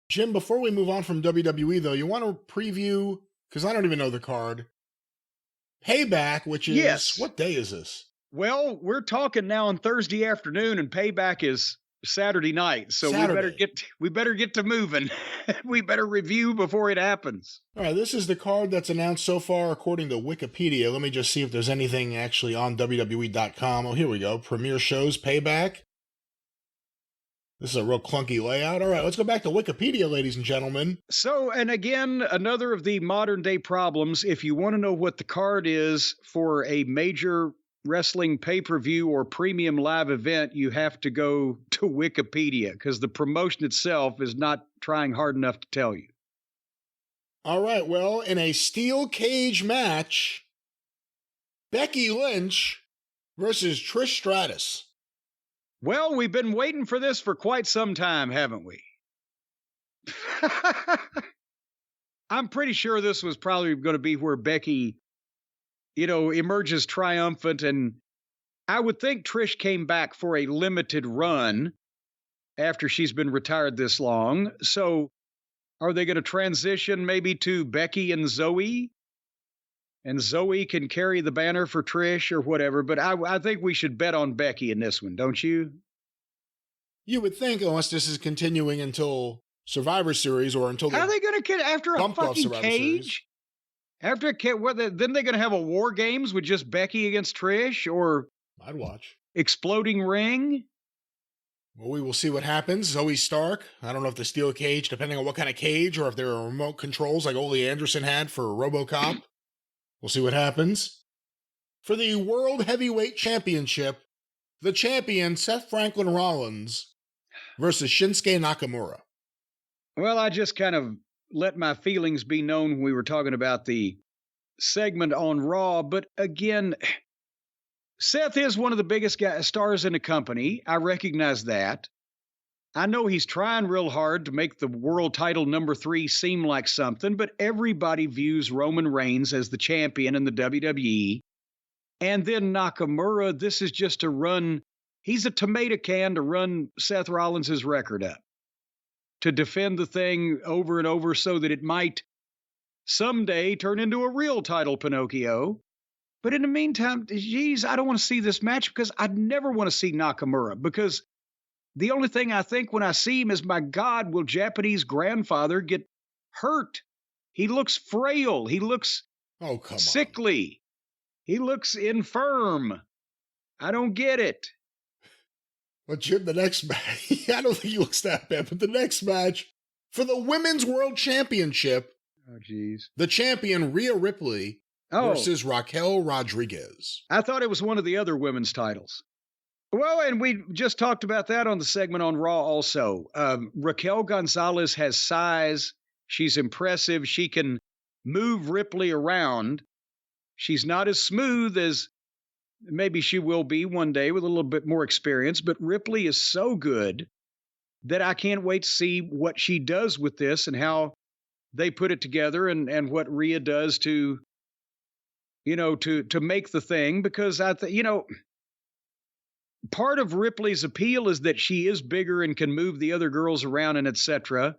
Jim, before we move on from WWE, though, you want to preview, because I don't even know the card, Payback, which is, Yes. what day is this? Well, we're talking now on Thursday afternoon, and Payback is Saturday night. So Saturday. we better get to moving. We better review before it happens. All right, this is the card that's announced so far according to Wikipedia. Let me just see if there's anything actually on WWE.com. Oh, here we go. Premiere shows, Payback. This is a real clunky layout. All right, let's go back to Wikipedia, ladies and gentlemen. So, and again, another of the modern day problems. If you want to know what the card is for a major wrestling pay-per-view or premium live event, you have to go to Wikipedia because the promotion itself is not trying hard enough to tell you. All right, well, in a steel cage match, Becky Lynch versus Trish Stratus. Well, we've been waiting for this for quite some time, haven't we? I'm pretty sure this was probably going to be where Becky, emerges triumphant. And I would think Trish came back for a limited run after she's been retired this long. So are they going to transition maybe to Becky and Zoe? And Zoe can carry the banner for Trish or whatever. But I think we should bet on Becky in this one, don't you? You would think, unless this is continuing until Survivor Series or until how are they going to get after a fucking cage? After then they're going to have a War Games with just Becky against Trish, or I'd watch exploding ring. Well, we will see what happens. Zoe Stark. I don't know if the steel cage, depending on what kind of cage, or if there are remote controls like Ole Anderson had for RoboCop. We'll see what happens. For the World Heavyweight Championship, the champion, Seth Franklin Rollins, versus Shinsuke Nakamura. Well, I just kind of let my feelings be known when we were talking about the segment on Raw. But again, Seth is one of the biggest stars in the company. I recognize that. I know he's trying real hard to make the world title number 3 seem like something, but everybody views Roman Reigns as the champion in the WWE. And then Nakamura, this is just to run, he's a tomato can to run Seth Rollins' record up, to defend the thing over and over so that it might someday turn into a real title Pinocchio. But in the meantime, geez, I don't want to see this match because I'd never want to see Nakamura, because the only thing I think when I see him is, my God, will Japanese grandfather get hurt? He looks frail. He looks sickly. He looks infirm. I don't get it. Well, Jim, the next match, I don't think he looks that bad, but the next match for the Women's World Championship, the champion Rhea Ripley versus Raquel Rodriguez. I thought it was one of the other women's titles. Well, and we just talked about that on the segment on Raw also. Raquel Gonzalez has size. She's impressive. She can move Ripley around. She's not as smooth as maybe she will be one day with a little bit more experience, but Ripley is so good that I can't wait to see what she does with this and how they put it together, and what Rhea does to make the thing, because part of Ripley's appeal is that she is bigger and can move the other girls around and etc.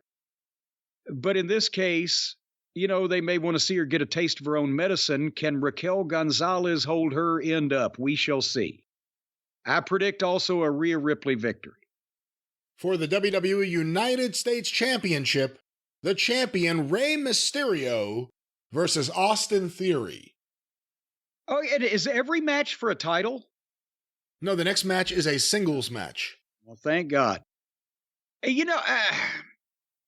But in this case, they may want to see her get a taste of her own medicine. Can Raquel Gonzalez hold her end up? We shall see. I predict also a Rhea Ripley victory. For the WWE United States Championship, the champion Rey Mysterio versus Austin Theory. Oh, is every match for a title? No, the next match is a singles match. Well, thank God.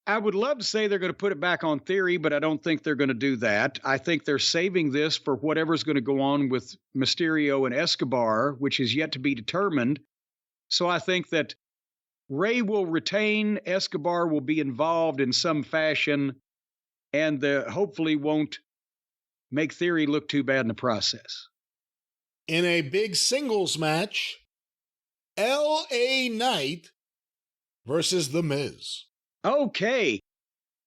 I would love to say they're going to put it back on Theory, but I don't think they're going to do that. I think they're saving this for whatever's going to go on with Mysterio and Escobar, which is yet to be determined. So I think that Rey will retain, Escobar will be involved in some fashion, and hopefully won't make Theory look too bad in the process. In a big singles match, L.A. Knight versus The Miz. Okay.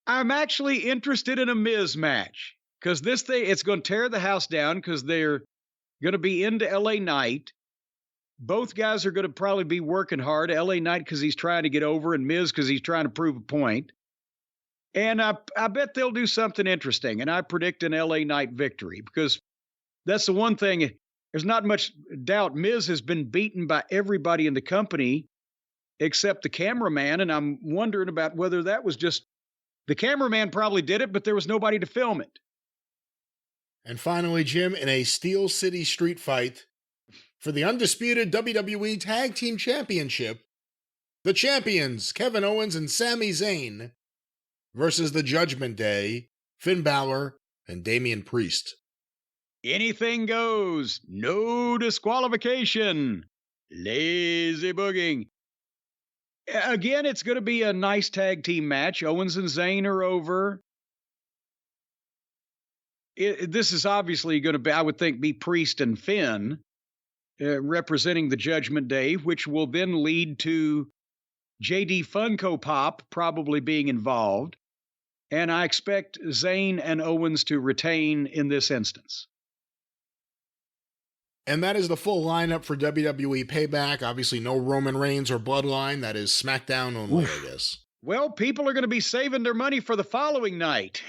I'm actually interested in a Miz match, because this thing, it's going to tear the house down, because they're going to be into L.A. Knight. Both guys are going to probably be working hard. L.A. Knight because he's trying to get over, and Miz because he's trying to prove a point. And I bet they'll do something interesting. And I predict an LA Knight victory because that's the one thing. There's not much doubt Miz has been beaten by everybody in the company except the cameraman. And I'm wondering about whether that was just the cameraman probably did it, but there was nobody to film it. And finally, Jim, in a Steel City street fight for the undisputed WWE Tag Team Championship, the champions, Kevin Owens and Sami Zayn, versus the Judgment Day, Finn Balor and Damian Priest. Anything goes, no disqualification, lazy booging. Again, it's going to be a nice tag team match. Owens and Zayn are over. This is obviously going to be, I would think, be Priest and Finn representing the Judgment Day, which will then lead to JD Funko Pop probably being involved. And I expect Zayn and Owens to retain in this instance. And that is the full lineup for WWE Payback. Obviously, no Roman Reigns or Bloodline. That is SmackDown only, I guess. Well, people are going to be saving their money for the following night.